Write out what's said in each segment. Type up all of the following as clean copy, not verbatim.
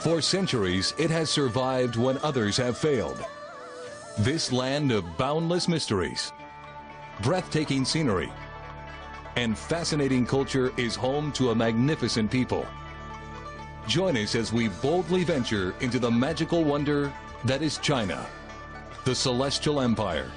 For centuries, it has survived when others have failed. This land of boundless mysteries, breathtaking scenery, and fascinating culture is home to a magnificent people. Join us as we boldly venture into the magical wonder that is China, the Celestial Empire.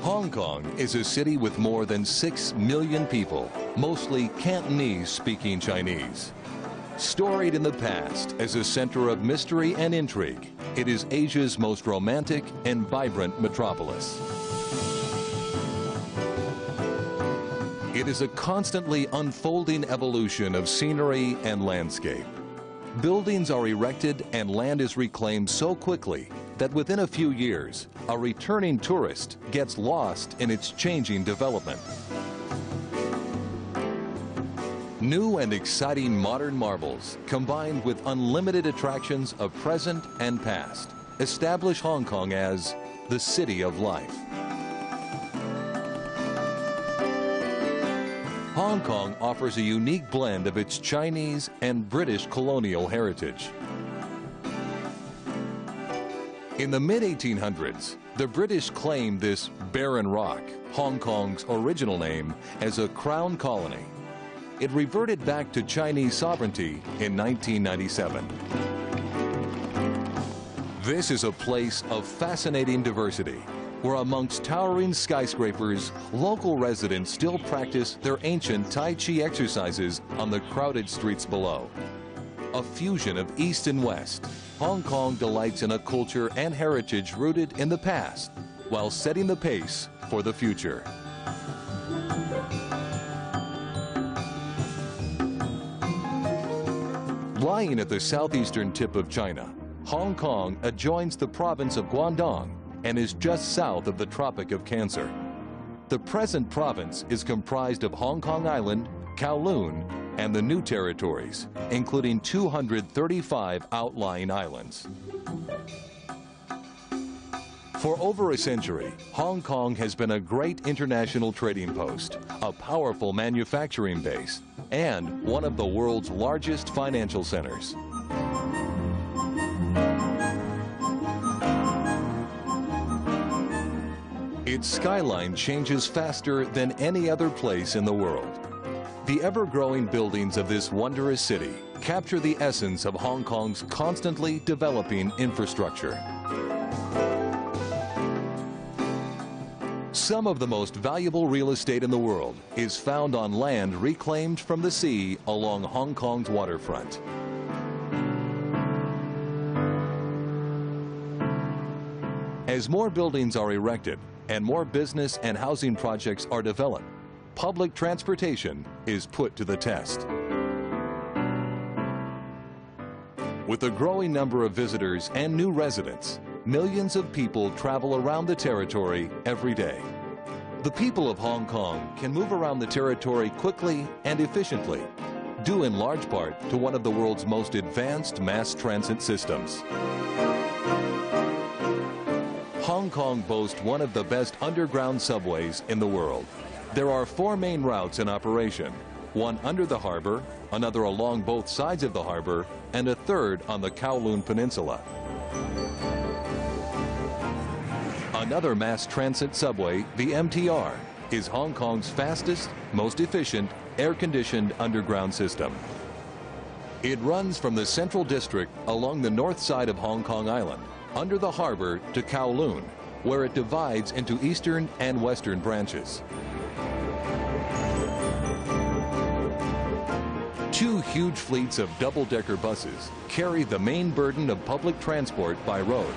Hong Kong is a city with more than 6 million people, mostly Cantonese-speaking Chinese. Storied in the past as a center of mystery and intrigue, it is Asia's most romantic and vibrant metropolis. It is a constantly unfolding evolution of scenery and landscape. Buildings are erected and land is reclaimed so quickly that within a few years, a returning tourist gets lost in its changing development. New and exciting modern marvels, combined with unlimited attractions of present and past, establish Hong Kong as the City of Life. Hong Kong offers a unique blend of its Chinese and British colonial heritage. In the mid-1800s, the British claimed this barren rock, Hong Kong's original name, as a crown colony. It reverted back to Chinese sovereignty in 1997. This is a place of fascinating diversity, where amongst towering skyscrapers, local residents still practice their ancient Tai Chi exercises on the crowded streets below. A fusion of East and West, Hong Kong delights in a culture and heritage rooted in the past, while setting the pace for the future. Lying at the southeastern tip of China, Hong Kong adjoins the province of Guangdong and is just south of the Tropic of Cancer. The present province is comprised of Hong Kong Island, Kowloon, and the new territories, including 235 outlying islands. For over a century, Hong Kong has been a great international trading post, a powerful manufacturing base, and one of the world's largest financial centers. Its skyline changes faster than any other place in the world. The ever-growing buildings of this wondrous city capture the essence of Hong Kong's constantly developing infrastructure. Some of the most valuable real estate in the world is found on land reclaimed from the sea along Hong Kong's waterfront. As more buildings are erected and more business and housing projects are developed, public transportation is put to the test. With a growing number of visitors and new residents, millions of people travel around the territory every day. The people of Hong Kong can move around the territory quickly and efficiently, due in large part to one of the world's most advanced mass transit systems. Hong Kong boasts one of the best underground subways in the world. There are 4 main routes in operation, one under the harbor, another along both sides of the harbor, and a third on the Kowloon Peninsula. Another mass transit subway, the MTR, is Hong Kong's fastest, most efficient, air-conditioned underground system. It runs from the Central District along the north side of Hong Kong Island, under the harbor to Kowloon, where it divides into eastern and western branches. Two huge fleets of double-decker buses carry the main burden of public transport by road.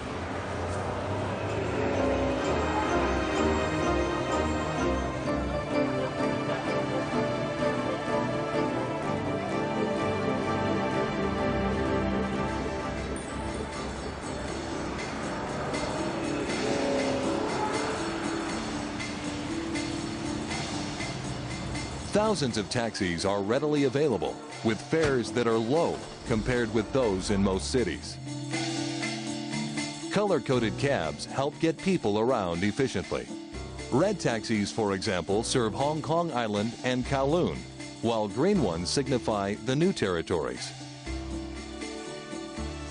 Thousands of taxis are readily available, with fares that are low compared with those in most cities. Color-coded cabs help get people around efficiently. Red taxis, for example, serve Hong Kong Island and Kowloon, while green ones signify the new territories.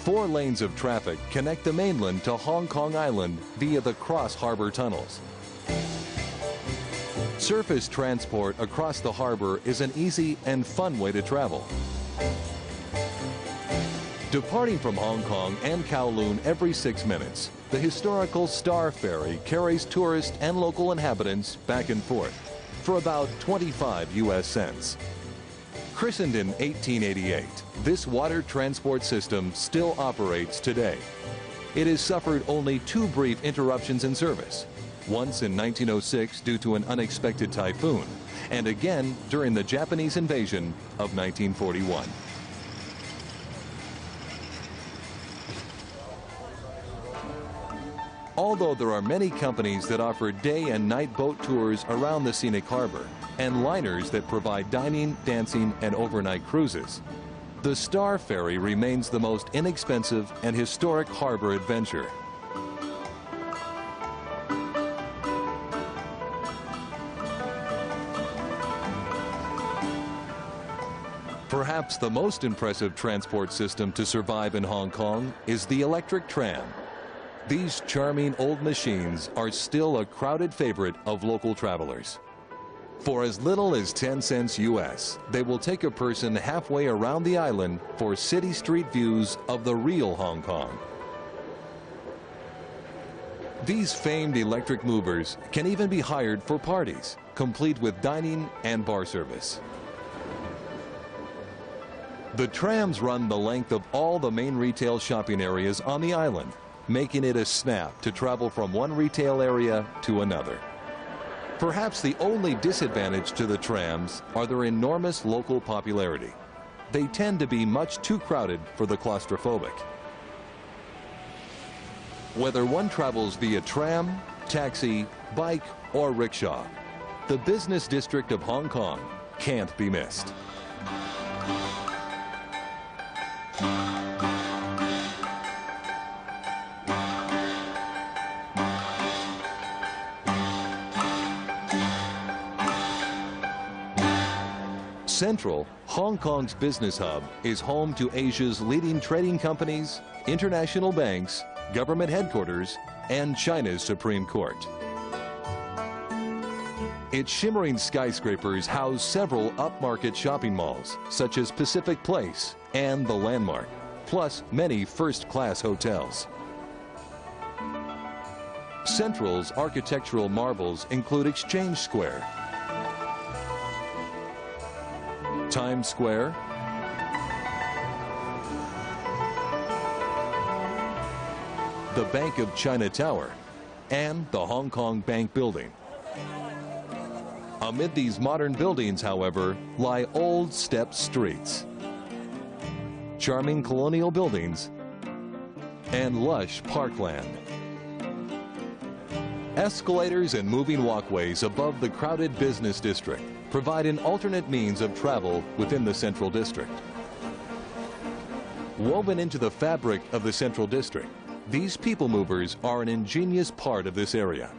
4 lanes of traffic connect the mainland to Hong Kong Island via the cross-harbor tunnels. Surface transport across the harbor is an easy and fun way to travel. Departing from Hong Kong and Kowloon every 6 minutes, the historical Star Ferry carries tourists and local inhabitants back and forth for about 25 US cents. Christened in 1888, this water transport system still operates today. It has suffered only 2 brief interruptions in service. Once in 1906 due to an unexpected typhoon, and again during the Japanese invasion of 1941. Although there are many companies that offer day and night boat tours around the scenic harbor, and liners that provide dining, dancing, and overnight cruises, the Star Ferry remains the most inexpensive and historic harbor adventure. Perhaps the most impressive transport system to survive in Hong Kong is the electric tram. These charming old machines are still a crowded favorite of local travelers. For as little as 10 cents US, they will take a person halfway around the island for city street views of the real Hong Kong. These famed electric movers can even be hired for parties, complete with dining and bar service. The trams run the length of all the main retail shopping areas on the island, making it a snap to travel from one retail area to another. Perhaps the only disadvantage to the trams are their enormous local popularity. They tend to be much too crowded for the claustrophobic. Whether one travels via tram, taxi, bike, or rickshaw, the business district of Hong Kong can't be missed. Central, Hong Kong's business hub, is home to Asia's leading trading companies, international banks, government headquarters, and China's Supreme Court. Its shimmering skyscrapers house several upmarket shopping malls, such as Pacific Place and The Landmark, plus many first-class hotels. Central's architectural marvels include Exchange Square, Times Square, the Bank of China Tower, and the Hong Kong Bank Building. Amid these modern buildings, however, lie old steppe streets, charming colonial buildings, and lush parkland. Escalators and moving walkways above the crowded business district provide an alternate means of travel within the Central District. Woven into the fabric of the Central District, these people movers are an ingenious part of this area.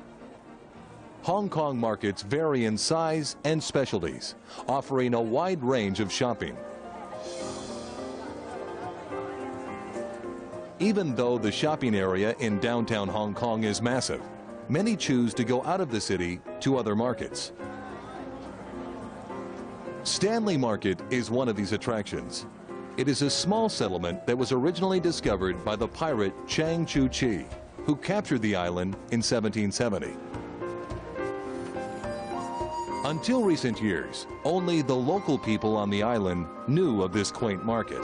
Hong Kong markets vary in size and specialties, offering a wide range of shopping. Even though the shopping area in downtown Hong Kong is massive, many choose to go out of the city to other markets. Stanley Market is one of these attractions. It is a small settlement that was originally discovered by the pirate Chang Chu-chi, who captured the island in 1770. Until recent years, only the local people on the island knew of this quaint market.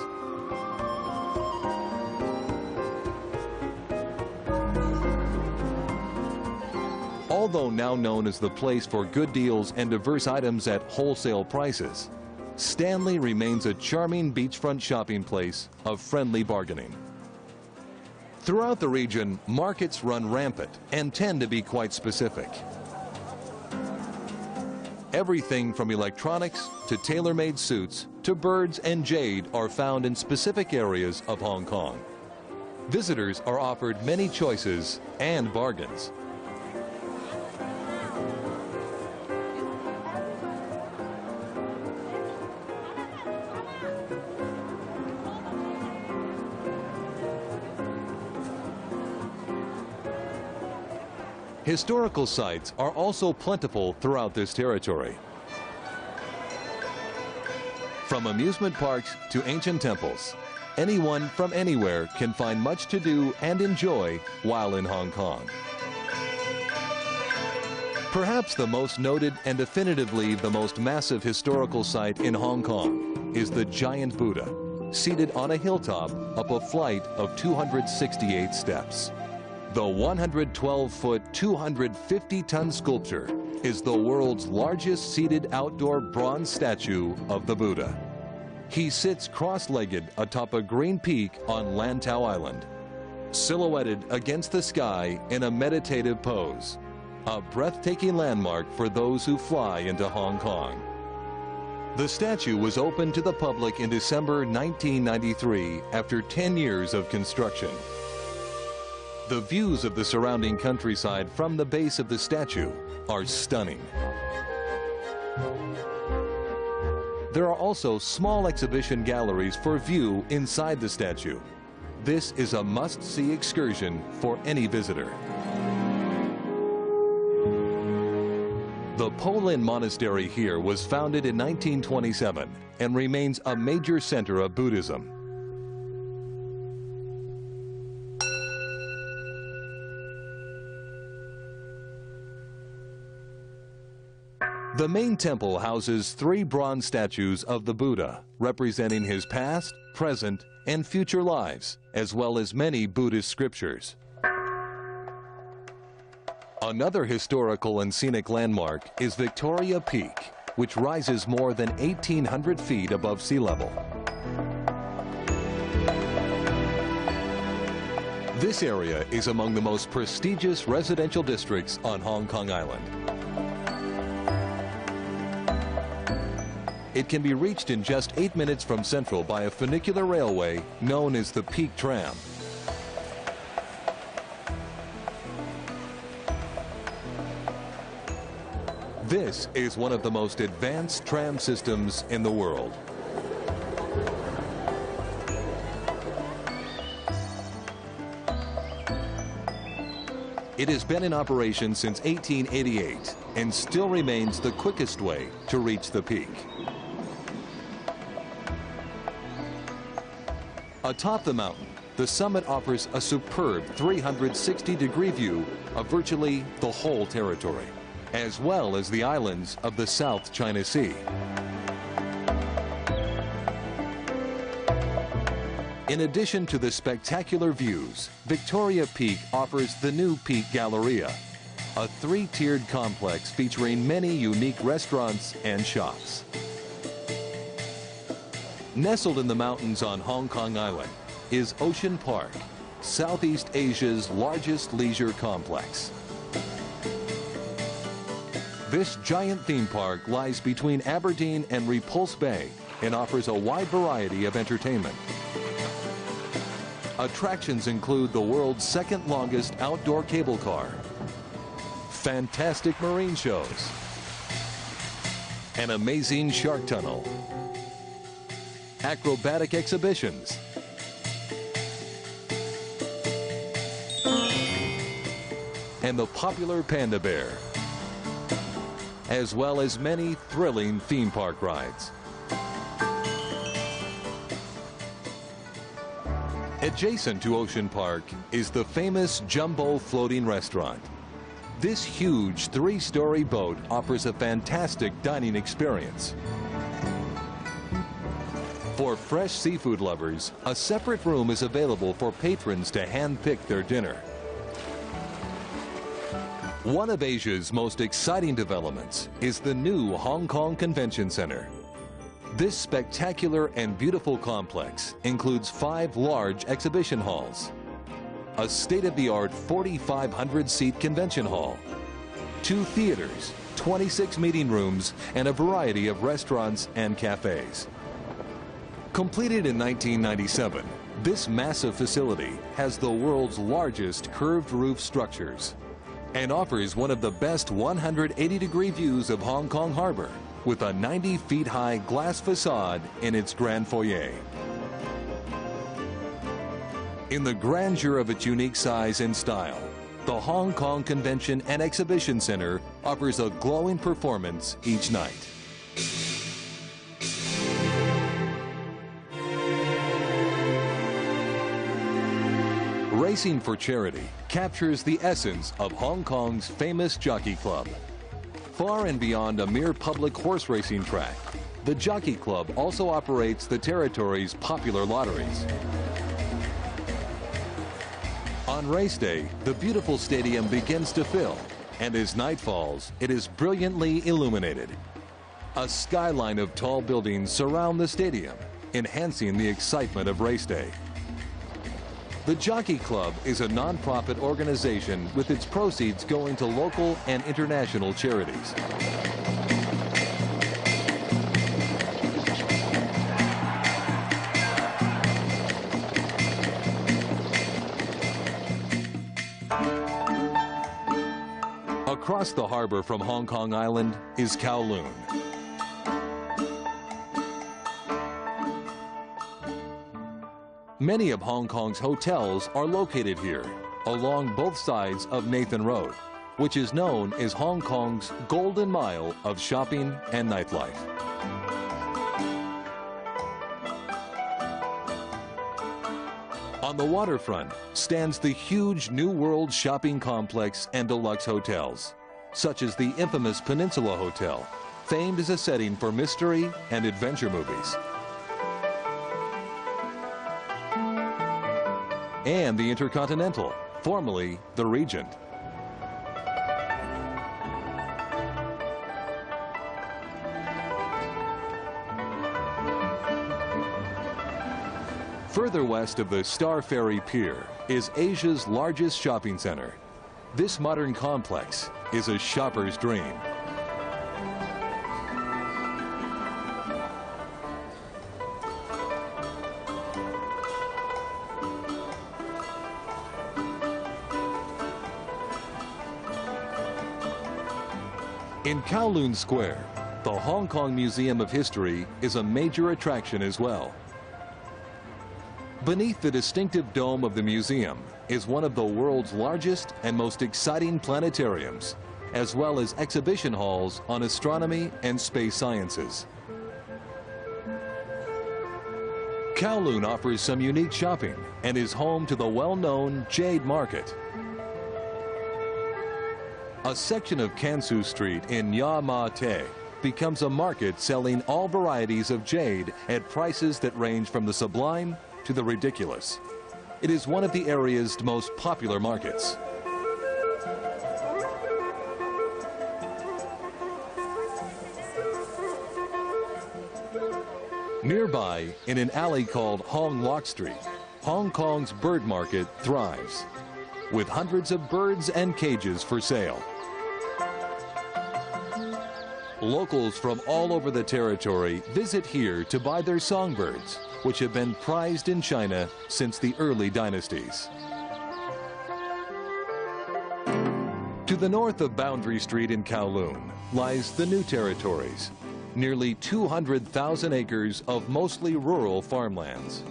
Although now known as the place for good deals and diverse items at wholesale prices, Stanley remains a charming beachfront shopping place of friendly bargaining. Throughout the region, markets run rampant and tend to be quite specific. Everything from electronics to tailor-made suits to birds and jade are found in specific areas of Hong Kong. Visitors are offered many choices and bargains. Historical sites are also plentiful throughout this territory. From amusement parks to ancient temples, anyone from anywhere can find much to do and enjoy while in Hong Kong. Perhaps the most noted and definitively the most massive historical site in Hong Kong is the Giant Buddha, seated on a hilltop up a flight of 268 steps. The 112-foot, 250-ton sculpture is the world's largest seated outdoor bronze statue of the Buddha. He sits cross-legged atop a green peak on Lantau Island, silhouetted against the sky in a meditative pose, a breathtaking landmark for those who fly into Hong Kong. The statue was opened to the public in December 1993 after 10 years of construction. The views of the surrounding countryside from the base of the statue are stunning. There are also small exhibition galleries for view inside the statue. This is a must-see excursion for any visitor. The Po Lin Monastery here was founded in 1927 and remains a major center of Buddhism. The main temple houses 3 bronze statues of the Buddha, representing his past, present, and future lives, as well as many Buddhist scriptures. Another historical and scenic landmark is Victoria Peak, which rises more than 1,800 feet above sea level. This area is among the most prestigious residential districts on Hong Kong Island. It can be reached in just 8 minutes from Central by a funicular railway known as the Peak Tram. This is one of the most advanced tram systems in the world. It has been in operation since 1888 and still remains the quickest way to reach the peak. Atop the mountain, the summit offers a superb 360-degree view of virtually the whole territory, as well as the islands of the South China Sea. In addition to the spectacular views, Victoria Peak offers the new Peak Galleria, a 3-tiered complex featuring many unique restaurants and shops. Nestled in the mountains on Hong Kong Island is Ocean Park, Southeast Asia's largest leisure complex. This giant theme park lies between Aberdeen and Repulse Bay and offers a wide variety of entertainment. Attractions include the world's second longest outdoor cable car, fantastic marine shows, an amazing shark tunnel, acrobatic exhibitions, and the popular Panda Bear, as well as many thrilling theme park rides. Adjacent to Ocean Park is the famous Jumbo Floating Restaurant. This huge 3-story boat offers a fantastic dining experience. For fresh seafood lovers, a separate room is available for patrons to hand-pick their dinner. One of Asia's most exciting developments is the new Hong Kong Convention Center. This spectacular and beautiful complex includes 5 large exhibition halls, a state-of-the-art 4,500-seat convention hall, 2 theaters, 26 meeting rooms, and a variety of restaurants and cafes. Completed in 1997, this massive facility has the world's largest curved roof structures and offers one of the best 180-degree views of Hong Kong Harbor with a 90-feet-high glass facade in its grand foyer. In the grandeur of its unique size and style, the Hong Kong Convention and Exhibition Center offers a glowing performance each night. Racing for Charity captures the essence of Hong Kong's famous Jockey Club. Far and beyond a mere public horse racing track, the Jockey Club also operates the territory's popular lotteries. On race day, the beautiful stadium begins to fill, and as night falls, it is brilliantly illuminated. A skyline of tall buildings surround the stadium, enhancing the excitement of race day. The Jockey Club is a non-profit organization with its proceeds going to local and international charities. Across the harbor from Hong Kong Island is Kowloon. Many of Hong Kong's hotels are located here, along both sides of Nathan Road, which is known as Hong Kong's Golden Mile of shopping and nightlife. On the waterfront stands the huge New World shopping complex and deluxe hotels, such as the infamous Peninsula Hotel, famed as a setting for mystery and adventure movies. And the Intercontinental, formerly the Regent. Further west of the Star Ferry Pier is Asia's largest shopping center. This modern complex is a shopper's dream. In Kowloon Square, the Hong Kong Museum of History is a major attraction as well. Beneath the distinctive dome of the museum is one of the world's largest and most exciting planetariums, as well as exhibition halls on astronomy and space sciences. Kowloon offers some unique shopping and is home to the well-known Jade Market. A section of Kansu Street in Ya Ma Te becomes a market selling all varieties of jade at prices that range from the sublime to the ridiculous. It is one of the area's most popular markets. Nearby, in an alley called Hong Lok Street, Hong Kong's bird market thrives, with hundreds of birds and cages for sale. Locals from all over the territory visit here to buy their songbirds, which have been prized in China since the early dynasties. To the north of Boundary Street in Kowloon lies the New Territories, nearly 200,000 acres of mostly rural farmlands.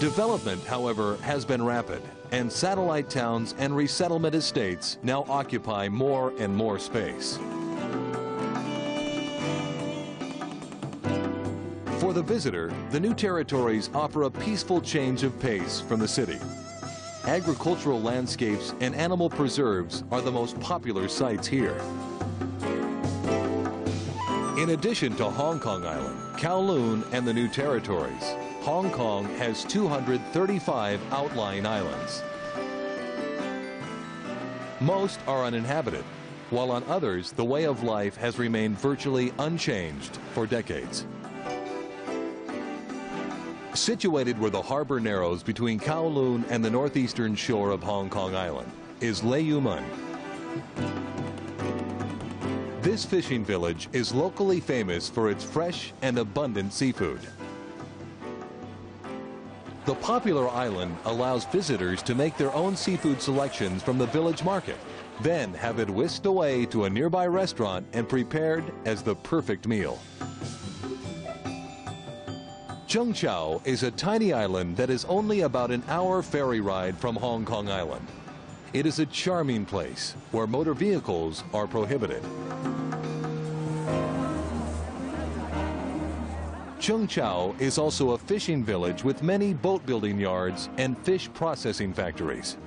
Development, however, has been rapid, and satellite towns and resettlement estates now occupy more and more space. For the visitor, the new territories offer a peaceful change of pace from the city. Agricultural landscapes and animal preserves are the most popular sites here. In addition to Hong Kong Island, Kowloon, and the new territories, Hong Kong has 235 outlying islands. Most are uninhabited, while on others the way of life has remained virtually unchanged for decades. Situated where the harbor narrows between Kowloon and the northeastern shore of Hong Kong Island is Lai Yue Mun. This fishing village is locally famous for its fresh and abundant seafood. The popular island allows visitors to make their own seafood selections from the village market, then have it whisked away to a nearby restaurant and prepared as the perfect meal. Cheung Chau is a tiny island that is only about an hour ferry ride from Hong Kong Island. It is a charming place where motor vehicles are prohibited. Cheung Chau is also a fishing village with many boat building yards and fish processing factories.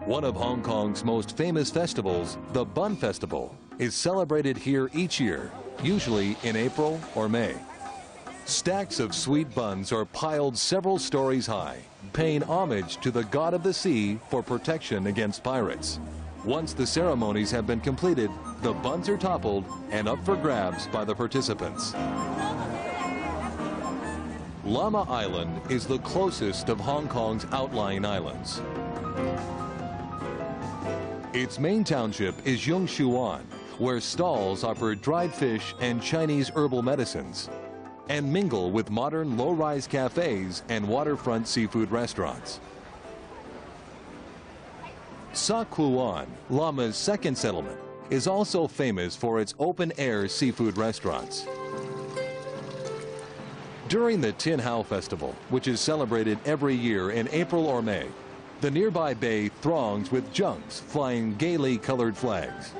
One of Hong Kong's most famous festivals, the Bun Festival, is celebrated here each year, usually in April or May. Stacks of sweet buns are piled several stories high, paying homage to the god of the sea for protection against pirates. Once the ceremonies have been completed, the buns are toppled and up for grabs by the participants. Lamma Island is the closest of Hong Kong's outlying islands. Its main township is Yung Shue Wan, where stalls offer dried fish and Chinese herbal medicines, and mingle with modern low-rise cafes and waterfront seafood restaurants. Sa Kwu Wan, Lamma's second settlement, is also famous for its open-air seafood restaurants. During the Tin Hau Festival, which is celebrated every year in April or May, the nearby bay throngs with junks flying gaily colored flags.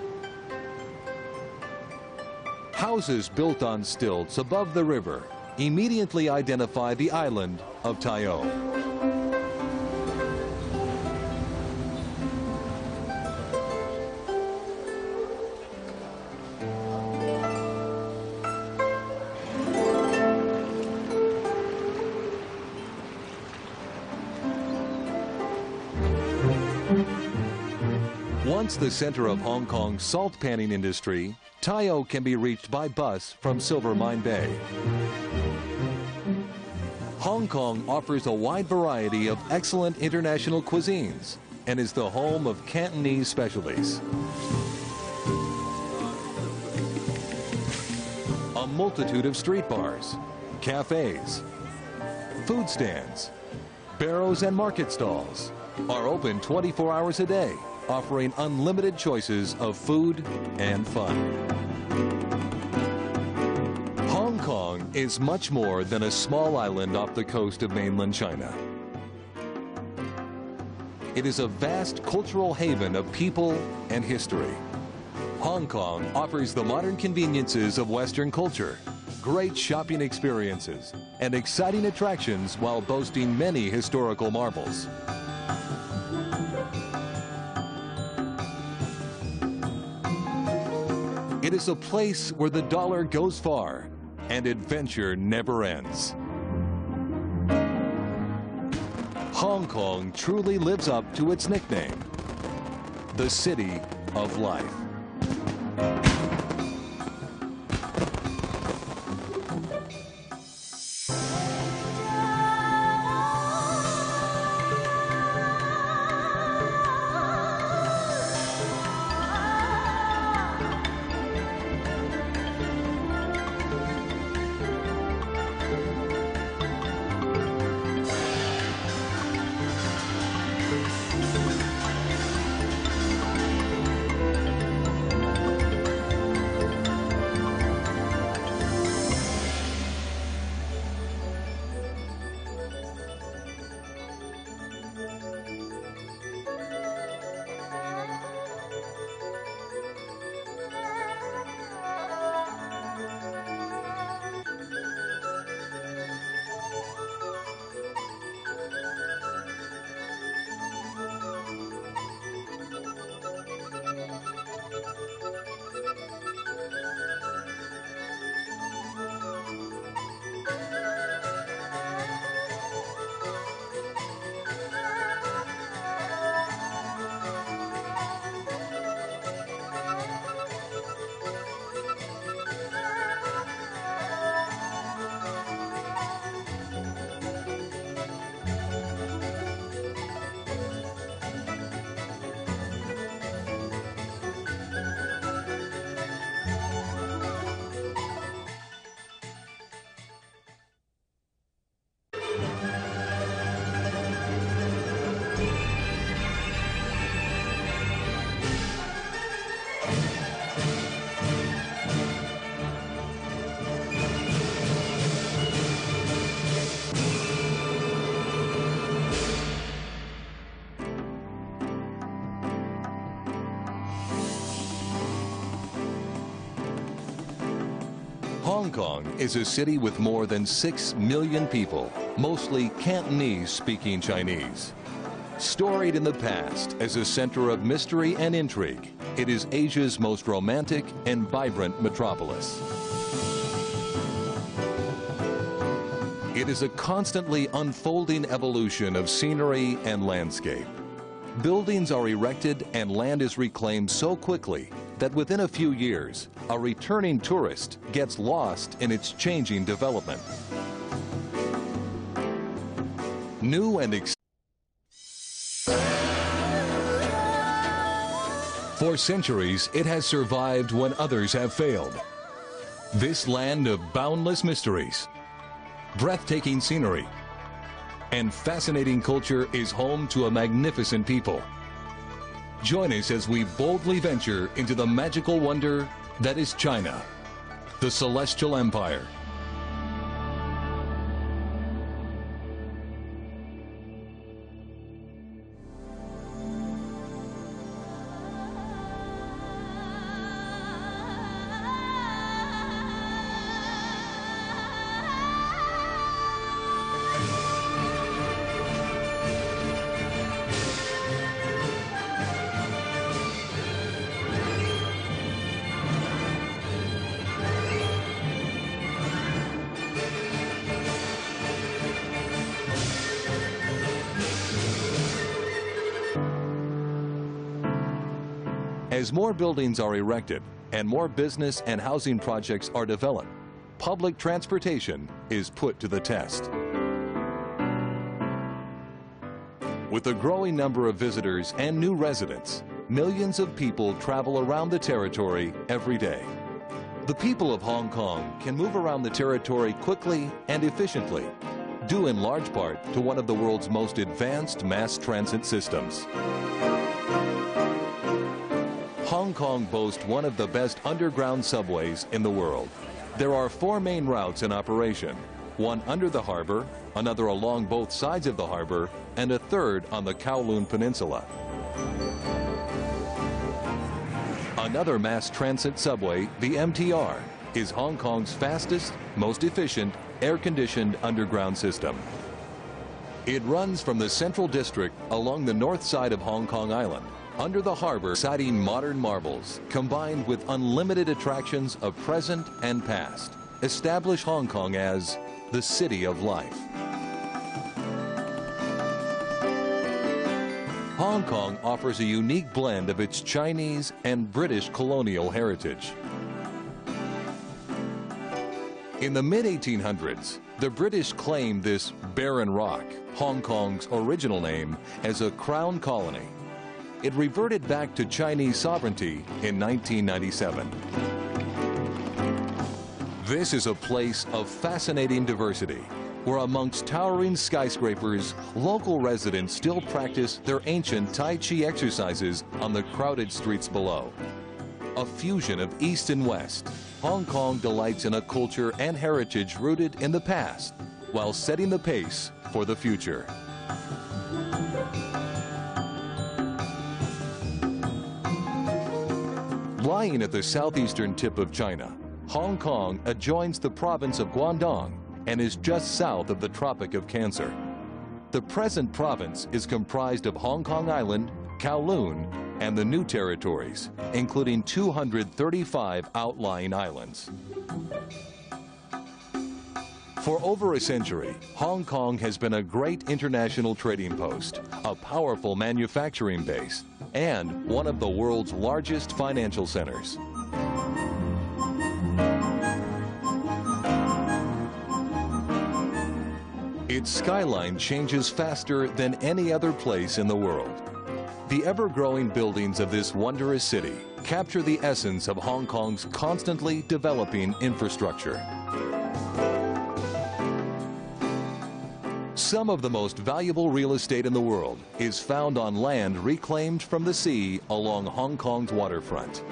Houses built on stilts above the river immediately identify the island of Tai O. Once the center of Hong Kong's salt panning industry, Tai O can be reached by bus from Silver Mine Bay. Hong Kong offers a wide variety of excellent international cuisines and is the home of Cantonese specialties. A multitude of street bars, cafes, food stands, barrows and market stalls are open 24 hours a day, offering unlimited choices of food and fun. Hong Kong is much more than a small island off the coast of mainland China. It is a vast cultural haven of people and history. Hong Kong offers the modern conveniences of Western culture, great shopping experiences, and exciting attractions while boasting many historical marvels. It is a place where the dollar goes far and adventure never ends. Hong Kong truly lives up to its nickname, the City of Life. Hong Kong is a city with more than 6 million people, mostly Cantonese-speaking Chinese. Storied in the past as a center of mystery and intrigue, it is Asia's most romantic and vibrant metropolis. It is a constantly unfolding evolution of scenery and landscape. Buildings are erected and land is reclaimed so quickly that within a few years, a returning tourist gets lost in its changing development. New and For centuries, it has survived when others have failed. This land of boundless mysteries, breathtaking scenery, and fascinating culture is home to a magnificent people. Join us as we boldly venture into the magical wonder that is China, the Celestial Empire. As more buildings are erected and more business and housing projects are developed, public transportation is put to the test. With a growing number of visitors and new residents, millions of people travel around the territory every day. The people of Hong Kong can move around the territory quickly and efficiently, due in large part to one of the world's most advanced mass transit systems. Hong Kong boasts one of the best underground subways in the world. There are 4 main routes in operation, one under the harbor, another along both sides of the harbor, and a third on the Kowloon Peninsula. Another mass transit subway, the MTR, is Hong Kong's fastest, most efficient, air-conditioned underground system. It runs from the Central District along the north side of Hong Kong Island, under the harbor, citing modern marvels, combined with unlimited attractions of present and past, establish Hong Kong as the City of Life. Hong Kong offers a unique blend of its Chinese and British colonial heritage. In the mid-1800s, the British claimed this barren rock, Hong Kong's original name, as a crown colony. It reverted back to Chinese sovereignty in 1997. This is a place of fascinating diversity, where amongst towering skyscrapers, local residents still practice their ancient Tai Chi exercises on the crowded streets below. A fusion of East and West, Hong Kong delights in a culture and heritage rooted in the past, while setting the pace for the future. Lying at the southeastern tip of China, Hong Kong adjoins the province of Guangdong and is just south of the Tropic of Cancer. The present province is comprised of Hong Kong Island, Kowloon, and the new territories, including 235 outlying islands. For over a century, Hong Kong has been a great international trading post, a powerful manufacturing base, and one of the world's largest financial centers. Its skyline changes faster than any other place in the world. The ever-growing buildings of this wondrous city capture the essence of Hong Kong's constantly developing infrastructure. Some of the most valuable real estate in the world is found on land reclaimed from the sea along Hong Kong's waterfront.